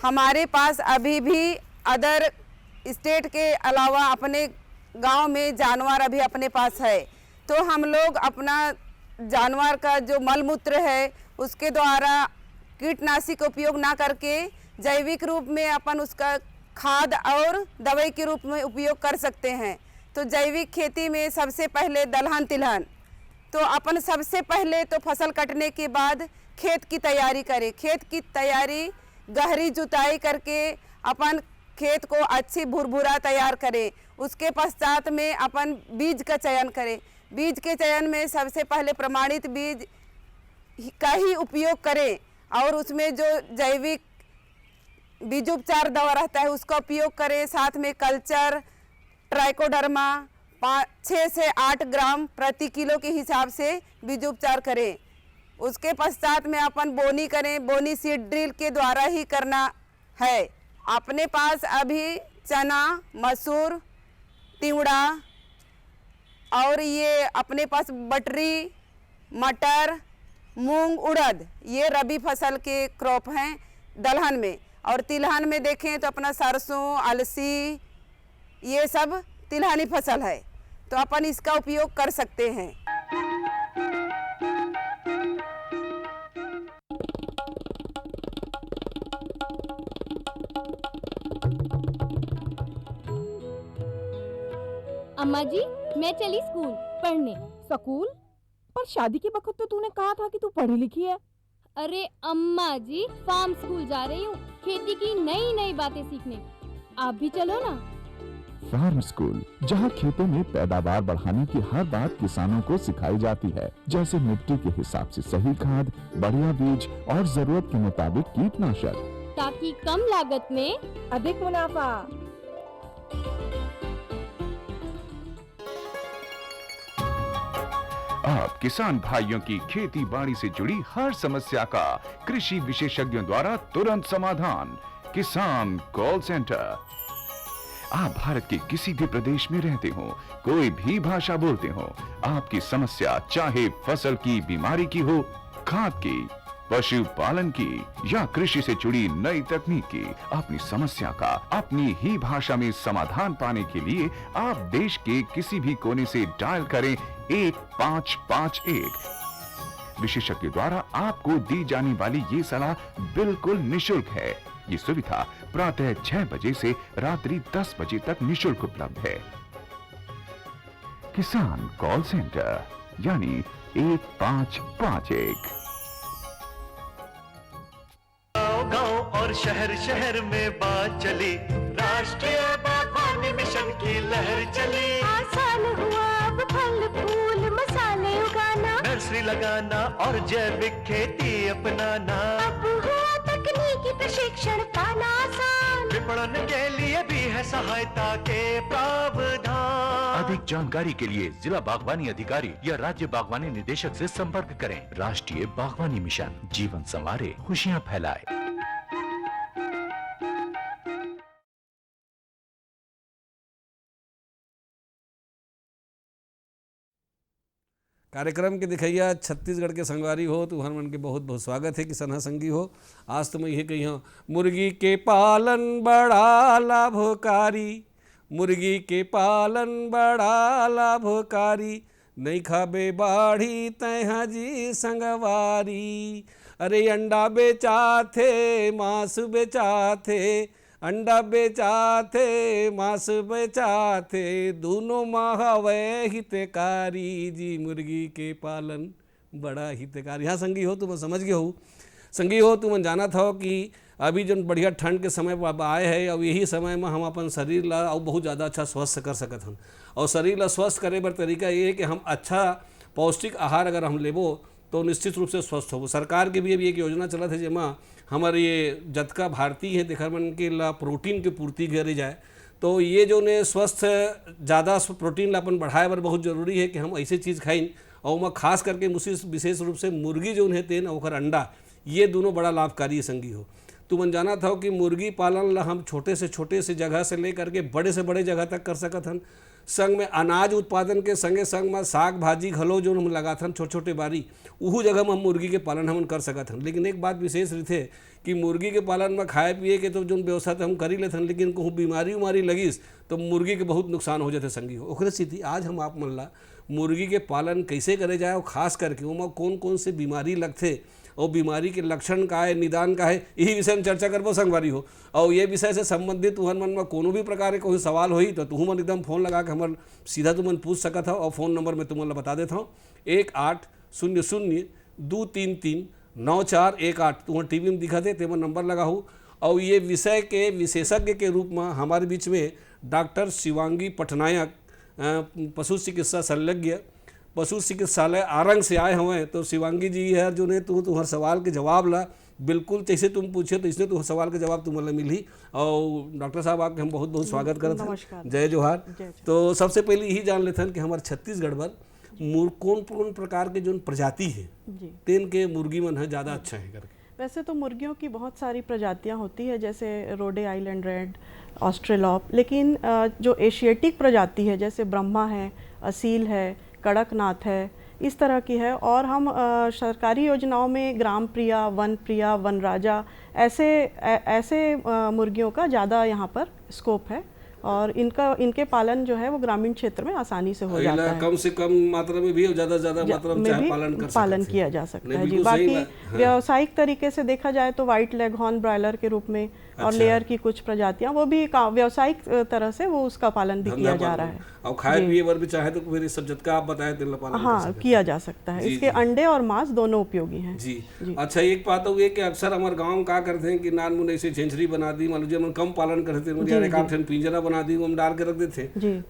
हमारे पास अभी भी अदर स्टेट के अलावा अपने गांव में जानवर अभी अपने पास है, तो हम लोग अपना जानवर का जो मलमूत्र है उसके द्वारा कीटनाशी का उपयोग ना करके जैविक रूप में अपन उसका खाद और दवाई के रूप में उपयोग कर सकते हैं। तो जैविक खेती में सबसे पहले दलहन तिलहन, तो अपन सबसे पहले तो फसल कटने के बाद खेत की तैयारी करें। खेत की तैयारी गहरी जुताई करके अपन खेत को अच्छी भुरभुरा तैयार करें। उसके पश्चात में अपन बीज का चयन करें। बीज के चयन में सबसे पहले प्रमाणित बीज का ही उपयोग करें और उसमें जो जैविक बीजोपचार दवा रहता है उसका उपयोग करें। साथ में कल्चर ट्राइकोडर्मा 6 से 8 ग्राम प्रति किलो के हिसाब से बीजोपचार करें। उसके पश्चात में अपन बोनी करें। बोनी सीड ड्रिल के द्वारा ही करना है। अपने पास अभी चना, मसूर, तिवड़ा और ये अपने पास बटरी, मटर, मूंग, उड़द, ये रबी फसल के क्रॉप हैं दलहन में। और तिलहन में देखें तो अपना सरसों, अलसी, ये सब तिलहनी फसल है, तो अपन इसका उपयोग कर सकते हैं। अम्मा जी, मैं चली स्कूल पढ़ने। स्कूल? पर शादी के वक्त तो तूने कहा था कि तू पढ़ी लिखी है। अरे अम्मा जी, फार्म स्कूल जा रही हूँ, खेती की नई नई बातें सीखने। आप भी चलो ना। फार्म स्कूल, जहाँ खेतों में पैदावार बढ़ाने की हर बात किसानों को सिखाई जाती है, जैसे मिट्टी के हिसाब से सही खाद, बढ़िया बीज और जरूरत के मुताबिक कीटनाशक, ताकि कम लागत में अधिक मुनाफा। आप किसान भाइयों की खेती बाड़ी से जुड़ी हर समस्या का कृषि विशेषज्ञों द्वारा तुरंत समाधान। किसान कॉल सेंटर। आप भारत के किसी भी प्रदेश में रहते हो, कोई भी भाषा बोलते हो, आपकी समस्या चाहे फसल की बीमारी की हो, खाद की, पशुपालन की या कृषि से जुड़ी नई तकनीक की, अपनी समस्या का अपनी ही भाषा में समाधान पाने के लिए आप देश के किसी भी कोने से डायल करें 1551। विशेषज्ञ द्वारा आपको दी जाने वाली ये सलाह बिल्कुल निशुल्क है। ये सुविधा प्रातः 6 बजे से रात्रि 10 बजे तक निशुल्क उपलब्ध है। किसान कॉल सेंटर यानी 1551। गांव और शहर शहर में बात चली, राष्ट्रीय बागवानी मिशन की लहर चली। आसान हुआ अब फल फूल मसाले उगाना, नर्सरी लगाना और जैविक खेती अपनाना। अब हुआ तकनीकी प्रशिक्षण पाना आसान, विपणन के लिए भी है सहायता के प्रावधान। अधिक जानकारी के लिए जिला बागवानी अधिकारी या राज्य बागवानी निदेशक से संपर्क करें। राष्ट्रीय बागवानी मिशन, जीवन संवारे, खुशियां फैलाए। कार्यक्रम के दिखैया छत्तीसगढ़ के संगवारी हो तो हर मन के बहुत बहुत स्वागत है। किसान संगी हो, आज तो मैं यही कही हूँ, मुर्गी के पालन बड़ा लाभकारी, मुर्गी के पालन बड़ा लाभकारी, नहीं खाबे बाढ़ी तैहा जी संगवारी। अरे अंडा बेचाथे मांस बेचाथे, अंडा बेचाथे मांस बेचाथे, दोनों महावय हितकारी जी, मुर्गी के पालन बड़ा हितकारी। हाँ संगी हो, तुम समझ गए हो। संगी हो, तुम जाना था कि अभी जो बढ़िया ठंड के समय आए है, और यही समय में हम अपन शरीर ला और बहुत ज़्यादा अच्छा स्वस्थ कर सकत हन। और शरीर ला स्वस्थ करे बर तरीका ये है कि हम अच्छा पौष्टिक आहार अगर हम लेबो तो निश्चित रूप से स्वस्थ हो। सरकार के भी अभी एक योजना चलत है जेमा हमारे ये जतका भारतीय है देखर मन के ला प्रोटीन के पूर्ति करी जाए। तो ये जो ने स्वस्थ ज़्यादा प्रोटीन ला अपन बढ़ाए बर बहुत जरूरी है कि हम ऐसे चीज़ खाइन। और मैं खास करके विशेष रूप से मुर्गी जो है तेन और अंडा, ये दोनों बड़ा लाभकारी संगी हो। तो मन जाना था कि मुर्गी पालन ला हम छोटे से जगह से ले करके बड़े से बड़े जगह तक कर सकत हन। संग में अनाज उत्पादन के संगे संग में साग भाजी घलो जो हम लगाथन छोटे छोटे बारी उहू जगह में हम मुर्गी के पालन हम कर सकत हन। लेकिन एक बात विशेष रही कि मुर्गी के पालन में खाए पिए के तो जो व्यवस्था तो हम कर ही लेथन, लेकिन कहूँ बीमारी उमारी लगिस तो मुर्गी के बहुत नुकसान हो जाते संगी हो। ओकरे स्थिति आज हम आप मन ला मुर्गी के पालन कैसे करे जाए और खास करके उमा कौन कौन से बीमारी लगते और बीमारी के लक्षण का है, निदान का है, यही विषय में चर्चा करबो संगवारी हो। और ये विषय से संबंधित तुहन मन में कोनो भी प्रकार के कोई सवाल होई तो तुहू मन एकदम फोन लगा के हमर सीधा तुमन पूछ सकत हो। और फोन नंबर में तुमन ला बता देता हूँ 1800-233-9418 तुम्हारे टीवी में दिखा दे तेमन नंबर लगा हो। और ये विषय के विशेषज्ञ के रूप में हमारे बीच में डॉक्टर शिवांगी पटनायक पशु चिकित्सा संलग्न पशु चिकित्सालय आरंग से आए हुए। तो शिवांगी जी है जो ने तुम्हारे सवाल के जवाब ला बिल्कुल जैसे तुम पूछे तो इसने तुम्हारे सवाल के जवाब तुम्हें मिली। और डॉक्टर साहब आपके हम बहुत बहुत स्वागत करते हैं। जय जोहार। तो सबसे पहले यही जान लेते हैं कि हमारे छत्तीसगढ़ पर कौन कौन प्रकार के जो प्रजाति है तेन के मुर्गी मन है ज़्यादा अच्छा है करके। वैसे तो मुर्गियों की बहुत सारी प्रजातियां होती है, जैसे रोडे आइलैंड रेड, ऑस्ट्रेलॉप, लेकिन जो एशियाटिक प्रजाति है जैसे ब्रह्मा है, असील है, कड़कनाथ है, इस तरह की है। और हम सरकारी योजनाओं में ग्राम प्रिया, वन राजा ऐसे मुर्गियों का ज़्यादा यहाँ पर स्कोप है। और इनके पालन जो है वो ग्रामीण क्षेत्र में आसानी से हो जाता है। कम से कम मात्रा में भी और ज़्यादा मात्रा में चाहे पालन किया जा सकता है जी। बाकी व्यावसायिक तरीके से देखा जाए तो व्हाइट लेग हॉर्न ब्रायलर के रूप में और लेयर की कुछ प्रजातियां वो भी व्यावसायिक तरह से वो उसका पालन भी किया जा रहा है। और खाए पिए वर भी चाहे तो फिर सब जतका आप बताए तेल पालन हाँ किया जा सकता है। इसके अंडे और मांस दोनों उपयोगी हैं जी। अच्छा एक बात हो कि अक्सर हमारे गाँव में क्या करते हैं कि नान मुन ऐसे झेंझरी बना दी, मान लीजिए कम पालन करते हैं पिंजरा बना दी हम डाल के रख देते।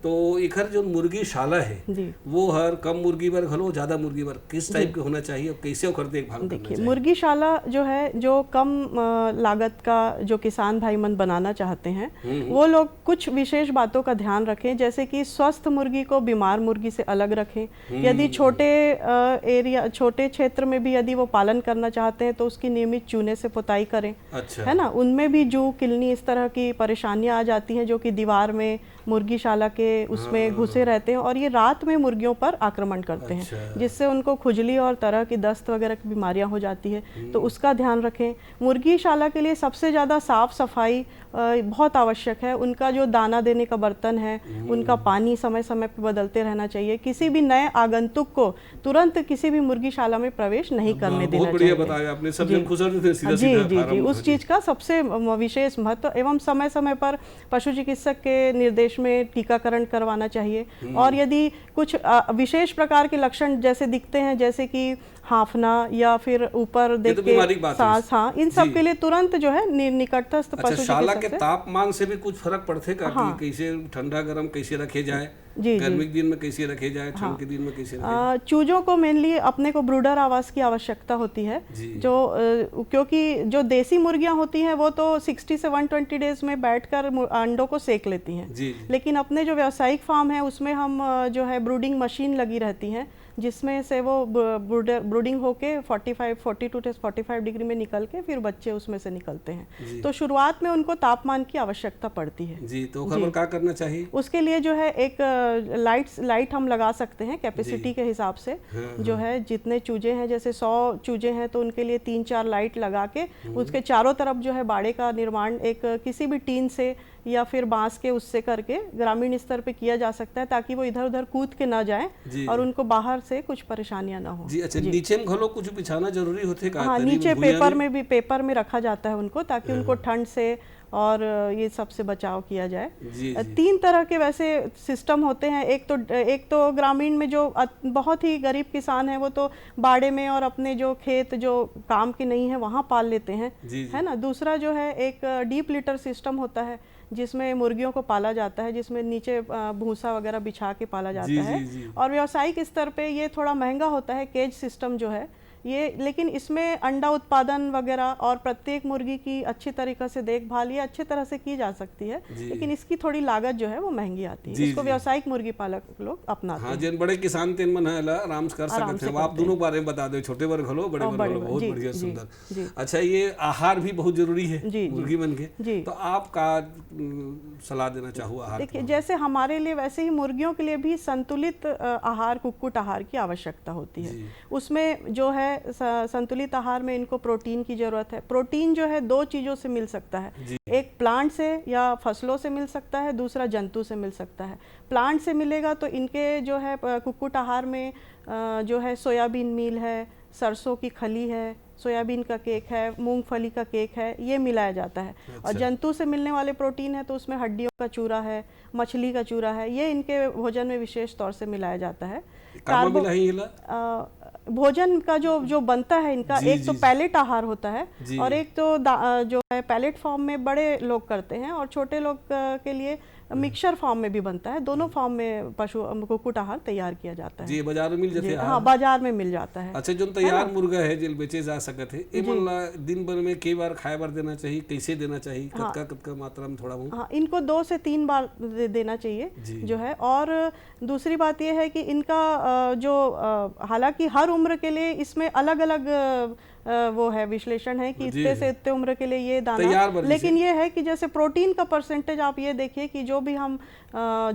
तो इखर जो मुर्गी शाला है वो हर कम मुर्गी वर घलो ज्यादा मुर्गी वर किस टाइप के होना चाहिए और कैसे कर देखभाल? देखिए मुर्गी शाला जो है जो कम लागत का जो किसान भाई मन बनाना चाहते हैं वो लोग कुछ विशेष बातों का ध्यान रखें, जैसे कि स्वस्थ मुर्गी को बीमार मुर्गी से अलग रखें। यदि छोटे क्षेत्र में भी यदि वो पालन करना चाहते हैं तो उसकी नियमित चूने से पुताई करें। अच्छा। है ना, उनमें भी जू किलनी इस तरह की परेशानियां आ जाती हैं जो कि दीवार में मुर्गीशाला के उसमें घुसे रहते हैं और ये रात में मुर्गियों पर आक्रमण करते हैं, जिससे उनको खुजली और तरह की दस्त वगैरह की बीमारियां हो जाती है। तो उसका ध्यान रखें। मुर्गीशाला के लिए सबसे ज़्यादा साफ सफाई बहुत आवश्यक है। उनका जो दाना देने का बर्तन है उनका पानी समय समय पर बदलते रहना चाहिए। किसी भी नए आगंतुक को तुरंत किसी भी मुर्गीशाला में प्रवेश नहीं करने देना चाहिए। बताया आपने, सब जन खुश रहते सीधा जी जी जी उस चीज़ का सबसे विशेष महत्व एवं समय समय पर पशु चिकित्सक के निर्देश में टीकाकरण करवाना चाहिए। और यदि कुछ विशेष प्रकार के लक्षण जैसे दिखते हैं, जैसे कि हाफना या फिर ऊपर देख के सांस, हाँ, इन सब के लिए तुरंत जो है निकटस्थ पशु चिकित्सक के तापमान से भी कुछ फर्क पड़ते का? हाँ। कि कैसे ठंडा गर्म कैसे रखे जाए, गर्मी के दिन में कैसे रखे जाए, ठंड के दिन में कैसे रखे जाए? चूजों को मेनली अपने को ब्रूडर आवास की आवश्यकता होती है, जो क्योंकि जो देसी मुर्गियां होती हैं वो तो 60 से 120 डेज में बैठकर अंडों को सेक लेती हैं। लेकिन अपने जो व्यावसायिक फार्म है उसमें हम जो है ब्रूडिंग मशीन लगी रहती हैं, जिसमें से वो ब्रूडिंग होके 42 to 45 डिग्री में निकल के फिर बच्चे उसमें से निकलते हैं। तो शुरुआत में उनको तापमान की आवश्यकता पड़ती है जी। तो खबर क्या करना चाहिए? उसके लिए जो है एक लाइट हम लगा सकते हैं कैपेसिटी के हिसाब से। जो है जितने चूजे हैं, जैसे 100 चूजे हैं तो उनके लिए 3-4 लाइट लगा के उसके चारों तरफ जो है बाड़े का निर्माण एक किसी भी टीन से या फिर बांस के उससे करके ग्रामीण स्तर पे किया जा सकता है, ताकि वो इधर उधर कूद के ना जाएं और उनको बाहर से कुछ परेशानियां ना हो। जी। अच्छा, नीचे में घलो कुछ बिछाना जरूरी होते का? हाँ, नीचे पेपर में रखा जाता है उनको, ताकि उनको ठंड से और ये सबसे बचाव किया जाए। 3 तरह के वैसे सिस्टम होते हैं। एक तो ग्रामीण में जो बहुत ही गरीब किसान है वो तो बाड़े में और अपने जो खेत जो काम के नहीं है वहाँ पाल लेते हैं, है ना। दूसरा जो है एक डीप लिटर सिस्टम होता है जिसमें मुर्गियों को पाला जाता है, जिसमें नीचे भूसा वगैरह बिछा के पाला जाता है। और व्यावसायिक स्तर पे ये थोड़ा महंगा होता है, केज सिस्टम जो है ये, लेकिन इसमें अंडा उत्पादन वगैरह और प्रत्येक मुर्गी की अच्छी तरीके से देखभाल ये अच्छी तरह से की जा सकती है, लेकिन इसकी थोड़ी लागत जो है वो महंगी आती है। इसको व्यावसायिक मुर्गी पालक लोग अपनाते हैं। जिन बड़े किसान तेन मन है आराम से कर सकते हैं। आप दोनों बारे में बता दो, छोटे वर्ग हलो बड़े वर्ग हलो, बहुत बढ़िया सुंदर। अच्छा, ये आहार भी बहुत जरूरी है मुर्गी मन के, तो आप का सलाह देना चाहो आहार? देखिए, जैसे हमारे लिए वैसे ही मुर्गियों के लिए भी संतुलित आहार, कुक्कुट आहार की आवश्यकता होती है। उसमें जो है संतुलित आहार में इनको प्रोटीन की जरूरत है। प्रोटीन जो है 2 चीज़ों से मिल सकता है, एक प्लांट से या फसलों से मिल सकता है, दूसरा जंतु से मिल सकता है। प्लांट से मिलेगा तो इनके जो है कुक्कुट आहार में जो है सोयाबीन मील है, सरसों की खली है, सोयाबीन का केक है, मूंगफली का केक है, ये मिलाया जाता है। और जंतु से मिलने वाले प्रोटीन है तो उसमें हड्डियों का चूरा है, मछली का चूरा है, ये इनके भोजन में विशेष तौर से मिलाया जाता है। भोजन का जो बनता है इनका, एक तो पैलेट आहार होता है और एक तो जो है पैलेट फॉर्म में बड़े लोग करते हैं और छोटे लोग के लिए मिक्सचर फॉर्म में भी बनता है। दोनों फॉर्म में पशु कुक्कुट आहार तैयार किया जाता है। जी, बाजार में मिल जाते हैं। हाँ, बाजार में मिल जाता है। अच्छा, जो तैयार मुर्गा है जो बेचे जा सकते हैं, एमन ला दिन भर में कई बार खाए बार देना चाहिए, कैसे देना चाहिए, कतका मात्रा में थोड़ा बहुत? हाँ, इनको 2 से 3 बार देना चाहिए जो है। और दूसरी बात ये है कि इनका जो हालांकि हर उम्र के लिए इसमें अलग अलग वो है विश्लेषण है कि इतने से इतने उम्र के लिए ये दाना, लेकिन ये है कि जैसे प्रोटीन का परसेंटेज आप ये देखिए कि जो भी हम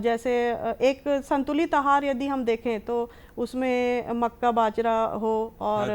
जैसे एक संतुलित आहार यदि हम देखें तो उसमें मक्का बाजरा हो और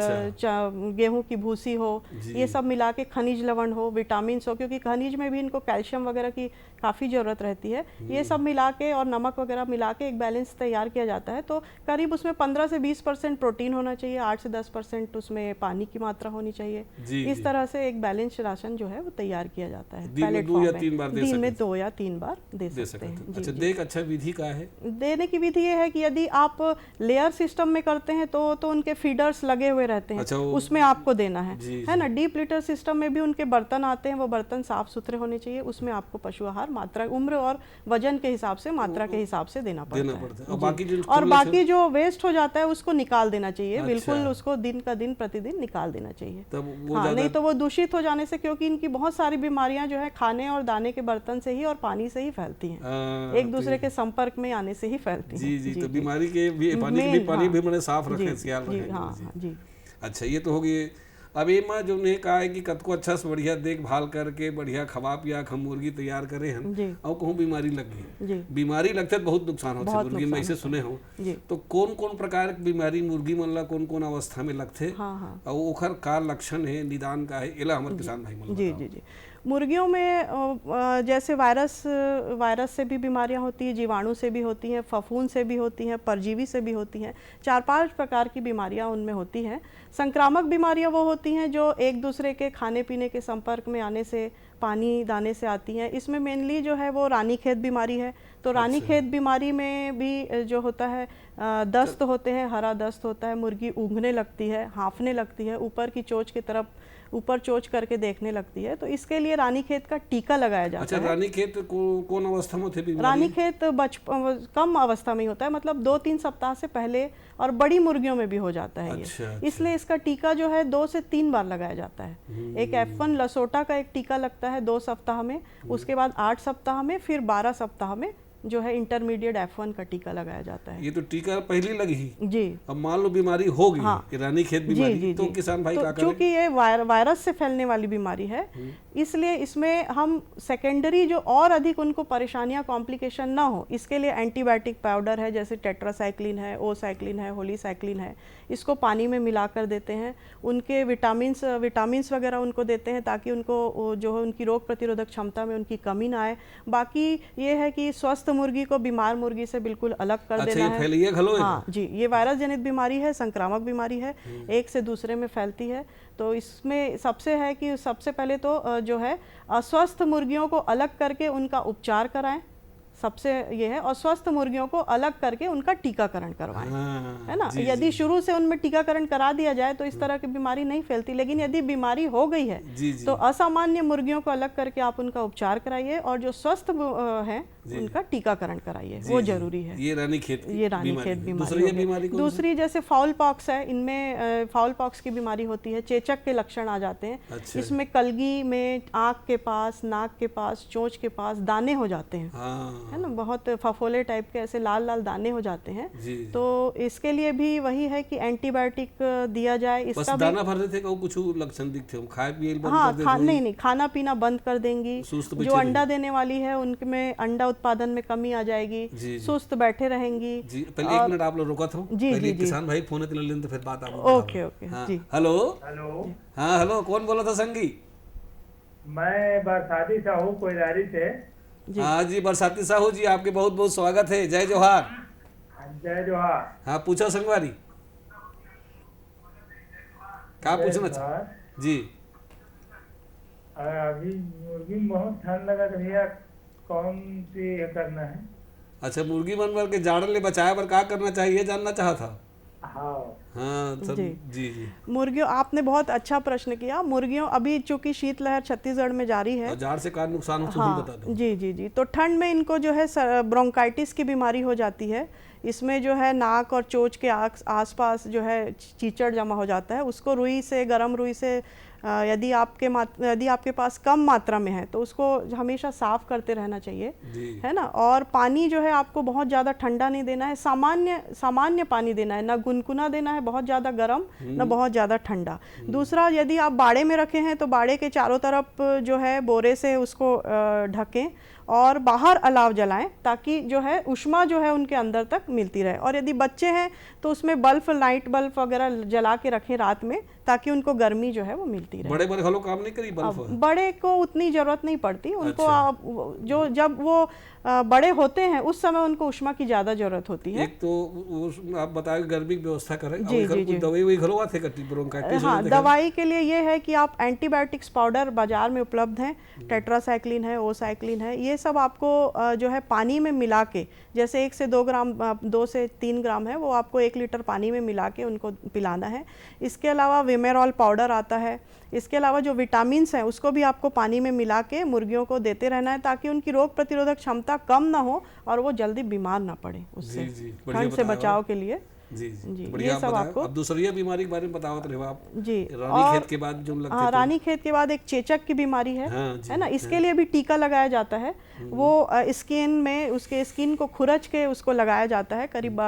गेहूं की भूसी हो, ये सब मिला के खनिज लवण हो, विटामिन हो, क्योंकि खनिज में भी इनको कैल्शियम वगैरह की काफ़ी ज़रूरत रहती है। ये सब मिला के और नमक वगैरह मिला के एक बैलेंस तैयार किया जाता है। तो करीब उसमें 15 से 20% प्रोटीन होना चाहिए, 8 से 10% उसमें पानी की मात्रा होनी चाहिए। इस तरह से एक बैलेंस राशन जो है वो तैयार किया जाता है। दिन में 2 या 3 बार दिन में 2 या 3 बार दे सकते हैं। अच्छा, देख अच्छा विधि का है देने की विधि ये है कि यदि आप लेयर सिस्टम में करते हैं तो उनके फीडर्स लगे हुए रहते हैं। अच्छा, उसमें आपको देना है ना। डीप लिटर सिस्टम में भी उनके बर्तन आते हैं, वो बर्तन साफ सुथरे होने चाहिए। उसमें आपको पशु आहार मात्रा, उम्र और वजन के हिसाब से, मात्रा के हिसाब से देना पड़ता है। और बाकी जो वेस्ट हो जाता है उसको निकाल देना चाहिए। बिल्कुल उसको दिन का दिन प्रतिदिन निकाल देना चाहिए। नहीं तो वो दूषित हो जाने से, क्योंकि इनकी बहुत सारी बीमारियां जो है खाने और दाने के बर्तन से ही और पानी से ही फैलती हैं, एक दूसरे के संपर्क में आने से ही फैलती हैं। जी, तो बीमारी के भी पानी भी मैंने साफ रखें, ख्याल रखें। हाँ जी। अच्छा, ये तो हो गई। अब ये माँ जो ने कहा है कि कत को अच्छा से बढ़िया देखभाल करके बढ़िया खवा पिया हम मुर्गी तैयार करे हैं और कहूँ बीमारी लग गई, बीमारी लगते तो बहुत नुकसान होता है मुर्गी में, ऐसे सुने हो। तो कौन कौन प्रकार की बीमारी मुर्गी मन ला कौन कौन अवस्था में लगते और ओखर का लक्षण है, निदान का है, एला हमारे किसान भाई मन? जी। मुर्गियों में जैसे वायरस से भी बीमारियां होती हैं, जीवाणु से भी होती हैं, फफूंद से भी होती हैं, परजीवी से भी होती हैं। 4-5 प्रकार की बीमारियां उनमें होती हैं। संक्रामक बीमारियां वो होती हैं जो एक दूसरे के खाने पीने के संपर्क में आने से, पानी दाने से आती हैं। इसमें मेनली जो है वो रानीखेत बीमारी है। तो रानीखेत बीमारी में भी जो होता है दस्त होते हैं, हरा दस्त होता है, मुर्गी ऊँघने लगती है, हाँफने लगती है, ऊपर की चोंच की तरफ ऊपर चोंच करके देखने लगती है। तो इसके लिए रानीखेत का टीका लगाया जाता है। अच्छा, रानीखेत कौन अवस्था में होती है? रानीखेत कम अवस्था में होता है, मतलब 2-3 सप्ताह से पहले, और बड़ी मुर्गियों में भी हो जाता है। ये इसलिए इसका टीका जो है 2 से 3 बार लगाया जाता है। एक F1 लसोटा का एक टीका लगता है 2 सप्ताह में, उसके बाद 8 सप्ताह में, फिर 12 सप्ताह में जो है इंटरमीडिएट F1 का टीका लगाया जाता है। ये तो टीका पहले लगी जी। अब मान लो बीमारी हो गई, रानीखेत बीमारी, तो किसान भाई क्या करें? क्योंकि ये वायरस से फैलने वाली बीमारी है, इसलिए इसमें हम सेकेंडरी जो और अधिक उनको परेशानियां, कॉम्प्लिकेशन ना हो, इसके लिए एंटीबायोटिक पाउडर है, जैसे टेट्रासाइक्लिन है, ओसाइक्लिन है, होलीसाइक्लिन है, इसको पानी में मिलाकर देते हैं। उनके विटामिन्स वगैरह उनको देते हैं ताकि उनको जो है उनकी रोग प्रतिरोधक क्षमता में उनकी कमी ना आए। बाकी ये है कि स्वस्थ मुर्गी को बीमार मुर्गी से बिल्कुल अलग कर देना है। हाँ जी, ये वायरस जनित बीमारी है, संक्रामक बीमारी है, एक से दूसरे में फैलती है। तो इसमें सबसे है कि सबसे पहले तो जो है अस्वस्थ मुर्गियों को अलग करके उनका उपचार कराएं, सबसे ये है, और स्वस्थ मुर्गियों को अलग करके उनका टीकाकरण करवाएं, है ना। यदि शुरू से उनमें टीकाकरण करा दिया जाए तो इस तरह की बीमारी नहीं फैलती, लेकिन यदि बीमारी हो गई है तो असामान्य मुर्गियों को अलग करके आप उनका उपचार कराइए, और जो स्वस्थ हैं उनका टीकाकरण कराइए, वो जरूरी है। ये रानीखेत ये रानीखेत बीमारी दूसरी हो ये गई। बीमारी कौन सी? दूसरी जैसे फाउल पॉक्स है, इनमें फाउल पॉक्स की बीमारी होती है, चेचक के लक्षण आ जाते हैं। अच्छा। इसमें कलगी में आँख के पास, नाक के पास, चोंच के पास दाने हो जाते हैं, हाँ है ना, बहुत फफोले टाइप के ऐसे लाल लाल दाने हो जाते हैं। जी। तो इसके लिए भी वही है कि एंटीबायोटिक दिया जाए। बस इसका दाना भर देते कहूँ कुछ लक्षण दिखते हो, खाए पिए बंद हाँ, कर देते नहीं नहीं, खाना पीना बंद कर देंगी। सुस्त जो बैठे अंडा देने वाली है उनमें अंडा उत्पादन में कमी आ जाएगी, जी। सुस्त बैठे रहेंगी। जी। पहले एक मिनट आप लोग रुका था, जी, पहले जी, किसान भाई फोन कर लेते फिर बात आप। ओके ओके जी। हेलो हेलो, हाँ हेलो, कौन बोला था संगी? मैं बरसाती साहू कोयदारी से। हाँ जी, बरसाती साहू जी, आपके बहुत बहुत स्वागत है, जय जोहार। जय जोहार। हाँ पूछो संगवारी, क्या पूछना चाह जी? अभी मुर्गी में बहुत ठंड लगा तो भैया कौन सी ये करना है? अच्छा, मुर्गी बनवर के जाड़े ले बचाए पर क्या करना चाहिए जानना चाहा था? हाँ हाँ सब जी। जी जी। मुर्गियों, आपने बहुत अच्छा प्रश्न किया। मुर्गियों, अभी चूंकि शीतलहर छत्तीसगढ़ में जारी है, और जाड़ से क्या नुकसान हो हाँ, बता दो। जी जी जी, तो ठंड में इनको जो है ब्रोंकाइटिस की बीमारी हो जाती है। इसमें जो है नाक और चोंच के आसपास जो है कीचड़ जमा हो जाता है। उसको रुई से, गर्म रुई से, यदि आपके पास कम मात्रा में है तो उसको हमेशा साफ करते रहना चाहिए, है ना। और पानी जो है आपको बहुत ज़्यादा ठंडा नहीं देना है, सामान्य पानी देना है, ना गुनगुना देना है बहुत ज़्यादा गर्म, ना बहुत ज़्यादा ठंडा। दूसरा, यदि आप बाड़े में रखे हैं तो बाड़े के चारों तरफ जो है बोरे से उसको ढकें और बाहर अलाव जलाएं, ताकि जो है उष्मा जो है उनके अंदर तक मिलती रहे। और यदि बच्चे हैं तो उसमें बल्ब, लाइट बल्ब वगैरह जला के रखें रात में, ताकि उनको गर्मी जो है वो मिलती रहे। बड़े बड़े हलो काम नहीं करी बल्ब? बड़े को उतनी जरूरत नहीं पड़ती उनको। अच्छा। आप जो जब वो बड़े होते हैं उस समय उनको उष्मा की ज्यादा जरूरत होती है। एक तो आप बताए गर्मी की व्यवस्था करें, जी, जी, जी। दवाई वही घरवा थे कटी ब्रोंकाइटिस? हाँ, दवाई के लिए ये है कि आप एंटीबायोटिक्स पाउडर बाजार में उपलब्ध हैं, टेट्रासाइक्लिन है, ओसाइक्लिन है, ये सब आपको जो है पानी में मिला के, जैसे 1 से 2 ग्राम, 2 से 3 ग्राम है, वो आपको 1 लीटर पानी में मिला के उनको पिलाना है। इसके अलावा विमेरॉल पाउडर आता है। इसके अलावा जो विटामिन्स हैं उसको भी आपको पानी में मिला के मुर्गियों को देते रहना है, ताकि उनकी रोग प्रतिरोधक क्षमता कम ना हो और वो जल्दी बीमार ना पड़े। उससे ठंड से बचाव के लिए जी जी, ये सब आपको। अब दूसरी बीमारी के बारे में बताओ तो आप जी। रानीखेत के बाद जो लगते हाँ, रानीखेत के बाद एक चेचक की बीमारी है, है ना। इसके लिए भी टीका लगाया जाता है। वो स्किन में, उसके स्किन को खुरच के उसको लगाया जाता है करीब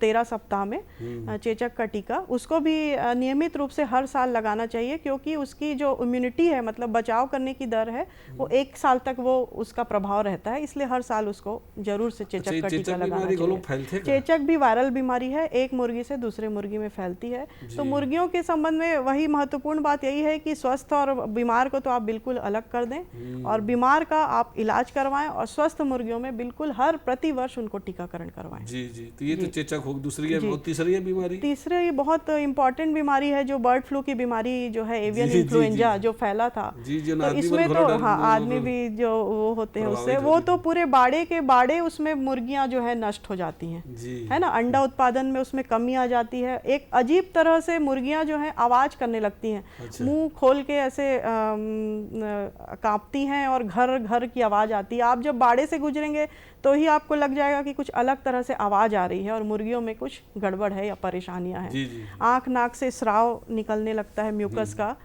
13 सप्ताह में, चेचक का टीका। उसको भी नियमित रूप से हर साल लगाना चाहिए, क्योंकि उसकी जो इम्यूनिटी है, मतलब बचाव करने की दर है, वो 1 साल तक वो उसका प्रभाव रहता है। इसलिए हर साल उसको जरूर से चेचक का टीका लगाना चाहिए। चेचक भी वायरल बीमारी है, एक मुर्गी से दूसरे मुर्गी में फैलती है। तो मुर्गियों के संबंध में वही महत्वपूर्ण बात यही है कि स्वस्थ और बीमार को तो आप बिल्कुल अलग कर दें, और बीमार का आप इलाज करवाएं, और स्वस्थ मुर्गियों में बिल्कुल हर प्रति वर्ष उनको टीकाकरण करवाएं। जी जी। तो ये तो चेचक हो। दूसरी है, तीसरी बीमारी? तीसरी बहुत इंपॉर्टेंट बीमारी है, जो बर्ड फ्लू की बीमारी जो है, एवियन इन्फ्लुएंजा जो फैला था। तो इसमें तो हाँ, आदमी भी जो वो होते हैं उससे, वो तो पूरे बाड़े के बाड़े उसमें मुर्गियां जो है नष्ट हो जाती हैं, है ना। अंडा उत्पादन में उसमें कमी आ जाती है। एक अजीब तरह से मुर्गियां जो हैं आवाज करने लगती हैं, मुंह खोल के ऐसे कांपती हैं और घर घर की आवाज आती है। आप जब बाड़े से गुजरेंगे तो ही आपको लग जाएगा कि कुछ अलग तरह से आवाज आ रही है और मुर्गियों में कुछ गड़बड़ है या परेशानियां हैं। आंख नाक से स्राव निकलने लगता है म्यूकस का।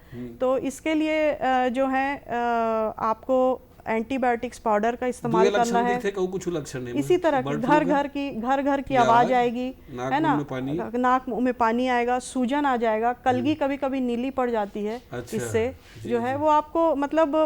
तो इसके लिए जो है आपको एंटीबायोटिक्स पाउडर का इस्तेमाल करना है। कुछ लक्षण नहीं, इसी तरह की घर घर की आवाज आएगी, है ना, नाक मुंह में पानी आएगा, सूजन आ जाएगा, कलगी कभी कभी नीली पड़ जाती है। इससे जो है वो आपको मतलब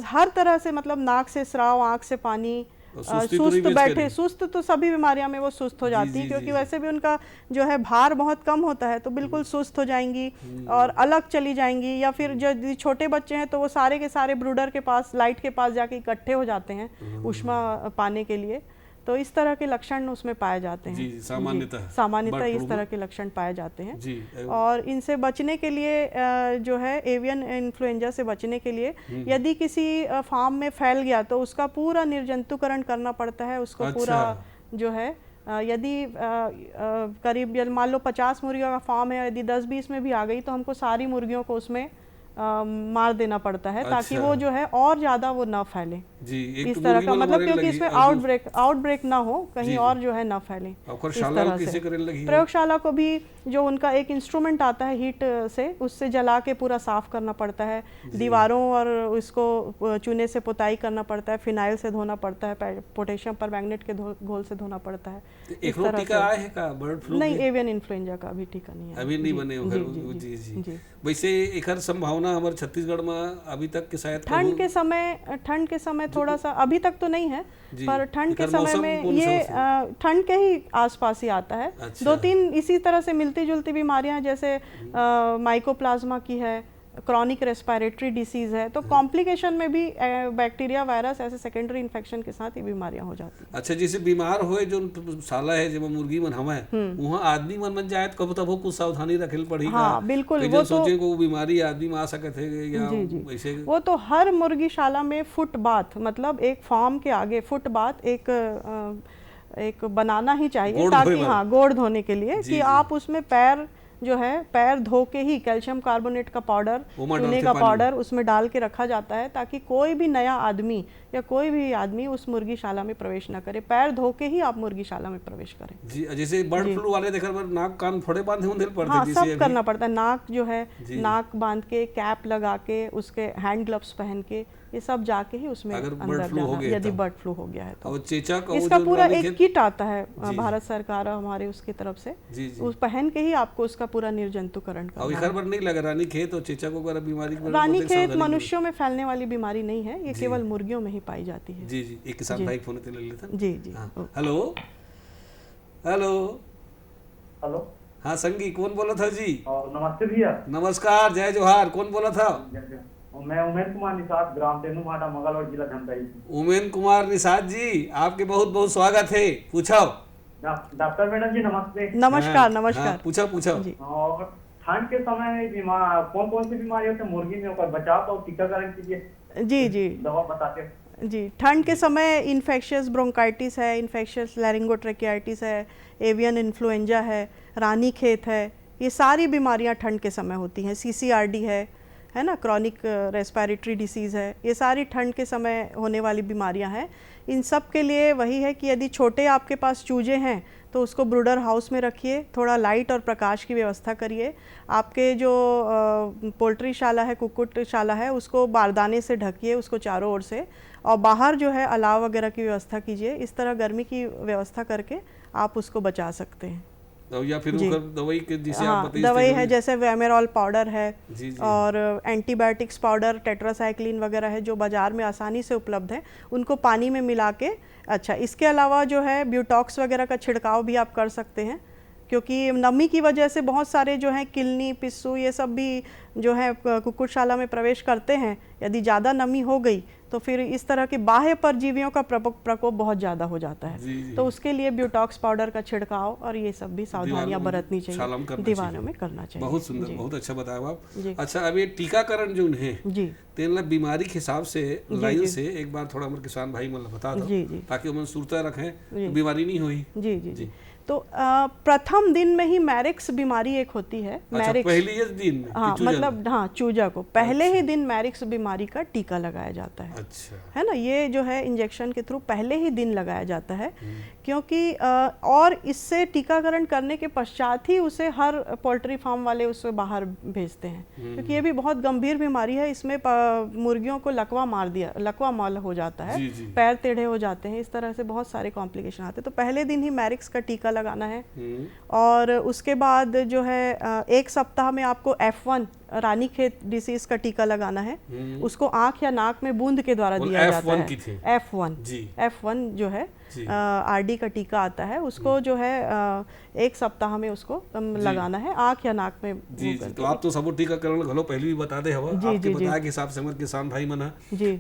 हर तरह से, मतलब नाक से स्राव, आंख से पानी, सुस्त बैठे, सुस्त तो सभी बीमारियों में वो सुस्त हो जाती है, क्योंकि वैसे भी उनका जो है भार बहुत कम होता है, तो बिल्कुल सुस्त हो जाएंगी और अलग चली जाएंगी। या फिर जो छोटे बच्चे हैं तो वो सारे के सारे ब्रूडर के पास, लाइट के पास जाके इकट्ठे हो जाते हैं उष्मा पाने के लिए। तो इस तरह के लक्षण उसमें पाए जाते हैं। जी, सामान्यतः इस तरह के लक्षण पाए जाते हैं। और इनसे बचने के लिए जो है, एवियन इन्फ्लुएंजा से बचने के लिए, यदि किसी फार्म में फैल गया तो उसका पूरा निर्जंतुकरण करना पड़ता है। उसको पूरा जो है, यदि करीब मान लो 50 मुर्गियों का फार्म है, यदि 10-20 में भी आ गई तो हमको सारी मुर्गियों को उसमें मार देना पड़ता है, ताकि वो जो है और ज़्यादा वो ना फैले। जी, एक इस तो तरह मुर्गी का वाला मतलब मरे क्योंकि लगी, इसमें और आउटब्रेक ना हो कहीं जी, और जो है ना फैले और इस शाला तरह किसी से। करे लगी है? प्रयोगशाला को भी जो उनका एक इंस्ट्रूमेंट आता है हीट से, उससे जला के पूरा साफ करना पड़ता है, दीवारों और उसको चूने से पुताई करना पड़ता है, फिनाइल से धोना पड़ता है, पोटेशियम परमैंगनेट के घोल से धोना पड़ता है। एक रोग टीका आया है का बर्ड फ्लू? नहीं, एवियन इन्फ्लुएंजा का अभी टीका नहीं है, अभी नहीं बने हो। जी जी। वैसे एकर संभावना हमारे छत्तीसगढ़ में अभी तक के शायद ठंड के समय थोड़ा सा, अभी तक तो नहीं है, पर ठंड के समय में ये ठंड के ही आसपास ही आता है। अच्छा। 2-3 इसी तरह से मिलती जुलती बीमारियां, जैसे माइकोप्लाज्मा की है, क्रॉनिक रेस्पिरेटरी डिसीज है, तो कॉम्प्लिकेशन में भी बैक्टीरिया वायरस ऐसे सेकेंडरी इन्फेक्शन के साथ ही बीमारियां हो जाती हैं। अच्छा, जैसे बीमार होए जो साला है जब मुर्गी मन हवा है वहाँ आदमी मन जाए तो कब तब कुछ सावधानी रखे पड़ी? हाँ बिल्कुल, वो सोचे को बीमारी आदमी में आ सकते है या वैसे? वो तो हर मुर्गीशाला में फुट बाथ, मतलब एक फार्म के आगे फुट बाथ एक बनाना ही चाहिए, ताकि हाँ गोड़ धोने के लिए कि आप उसमें पैर धो के ही कैल्शियम कार्बोनेट का पाउडर, चूने का पाउडर उसमें डाल के रखा जाता है, ताकि कोई भी नया आदमी या कोई भी आदमी उस मुर्गीशाला में प्रवेश ना करे। पैर धो के ही आप मुर्गीशाला में प्रवेश करें। जी, जैसे बर्ड फ्लू वाले देखा नाक कान फोड़े बांधे होने पड़ते हैं। हाँ, सब करना पड़ता है। नाक जो है, नाक बांध के, कैप लगा के, उसके हैंड ग्लव्स पहन के, ये सब जाके ही उसमें अंदर जाना, यदि बर्ड फ्लू हो गया है तो। और चेचा का इसका पूरा एक किट आता है भारत सरकार हमारे उसकी तरफ से, उस पहन के ही आपको उसका पूरा निर्जंतुकरण करना है। और नहीं लगा रानीखेत और चेचा को अगर बीमारी, रानीखेत मनुष्यों में फैलने वाली बीमारी नहीं है, ये केवल मुर्गियों में ही पाई जाती है। जी जी। एक किसान भाई फोन ले लेता। जी जी। Hello hello hello. हाँ संगी, कौन बोला था जी? नमस्ते भैया। नमस्कार, जय जोहार। कौन बोला था? मैं उमेन कुमार निषाद, ग्राम तेनुभाटा, मंगलौर जिला धमतरी। उमेन कुमार निषाद जी, आपके बहुत बहुत स्वागत है। पूछो। डॉक्टर मैडम जी नमस्ते। नमस्कार नमस्कार। पूछो पूछो। और ठंड के समय बीमार कौन कौन सी बीमारियों से मुर्गी में होकर बचाव और टीकाकरण कीजिए। जी जी, दवा बताते जी। ठंड के समय इन्फेक्शियस ब्रोंकाइटिस है, इन्फेक्शियस लैरिंगोट्रेकियाइटिस है, एवियन इन्फ्लुएंजा है, रानीखेत है, ये सारी बीमारियां ठंड के समय होती हैं। CCRD है ना, क्रॉनिक रेस्पिरेटरी डिसीज़ है, ये सारी ठंड के समय होने वाली बीमारियां हैं। इन सब के लिए वही है कि यदि छोटे आपके पास चूजे हैं तो उसको ब्रूडर हाउस में रखिए, थोड़ा लाइट और प्रकाश की व्यवस्था करिए। आपके जो पोल्ट्री शाला है, कुक्कुट शाला है, उसको बारदाने से ढकिए उसको चारों ओर से, और बाहर जो है अलाव वगैरह की व्यवस्था कीजिए। इस तरह गर्मी की व्यवस्था करके आप उसको बचा सकते हैं। या फिर दवाई के जिसे हाँ, आप दवाई है, जैसे वेमेरॉल पाउडर है और एंटीबायोटिक्स पाउडर, टेट्रासाइक्लिन वगैरह है जो बाज़ार में आसानी से उपलब्ध है, उनको पानी में मिला के। अच्छा, इसके अलावा जो है ब्यूटॉक्स वगैरह का छिड़काव भी आप कर सकते हैं, क्योंकि नमी की वजह से बहुत सारे जो हैं किलनी, पिस्सू, ये सब भी जो है कुक्कुटशाला में प्रवेश करते हैं। यदि ज़्यादा नमी हो गई तो फिर इस तरह के बाह्य परजीवियों का प्रकोप बहुत ज़्यादा हो जाता है। तो उसके लिए ब्यूटॉक्स पाउडर का छिड़काव और ये सब भी सावधानियां बरतनी चाहिए, दीवानों में करना चाहिए। बहुत सुंदर, बहुत अच्छा बताया आप। अच्छा, अब ये टीकाकरण जो है जी, तेन बीमारी के हिसाब से लाइन से एक बार थोड़ा हमारे किसान भाई मतलब बता दो, ताकि उन्हें सुरता रखें तो बीमारी नहीं हुई। जी जी जी। तो प्रथम दिन में ही मैरिक्स बीमारी एक होती है। मैरिक्स पहले ही दिन में? हाँ, मतलब हाँ, चूजा को पहले ही दिन मैरिक्स बीमारी का टीका लगाया जाता है। अच्छा। है ना, ये जो है इंजेक्शन के थ्रू पहले ही दिन लगाया जाता है, क्योंकि और इससे टीकाकरण करने के पश्चात ही उसे हर पोल्ट्री फार्म वाले उसे बाहर भेजते हैं, क्योंकि ये भी बहुत गंभीर बीमारी है। इसमें मुर्गियों को लकवा माल हो जाता है, पैर टेढ़े हो जाते हैं, इस तरह से बहुत सारे कॉम्प्लिकेशन आते हैं। तो पहले दिन ही मैरिक्स का टीका लगाना है। और उसके बाद जो है 1 सप्ताह में आपको F1 रानीखेत डिसीज का टीका लगाना है। उसको आंख या नाक में बूंद के द्वारा दिया जाता है। F1 जो है RD का टीका आता है, उसको जो है 1 सप्ताह में उसको लगाना है, आंख या नाक में। जी जी। तो आप तो सब टीकाकरण घलो पहले भी बता दे हवा, आपके बताया के हिसाब से हमारे किसान भाई मन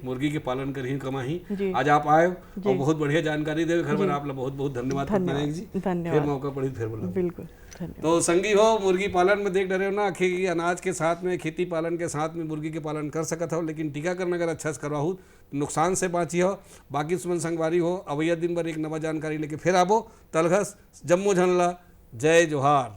मुर्गी के पालन करही कमाही। आज आप आए और बहुत बढ़िया जानकारी दे, घर में आप बहुत बहुत धन्यवाद जी। धन्यवाद। फिर मौका पड़ी फिर बोला। बिल्कुल। तो संगी हो, मुर्गी पालन में देख डरे हो ना कि अनाज के साथ में खेती पालन के साथ में मुर्गी के पालन कर सकत हो, लेकिन टीकाकरण अगर अच्छा से करवाहू नुकसान से बाँची हो। बाकी सुमन संगवारी हो, अवैया दिन भर एक नवा जानकारी लेके फिर आबो। तलघस जम्मू झनला, जय जोहार।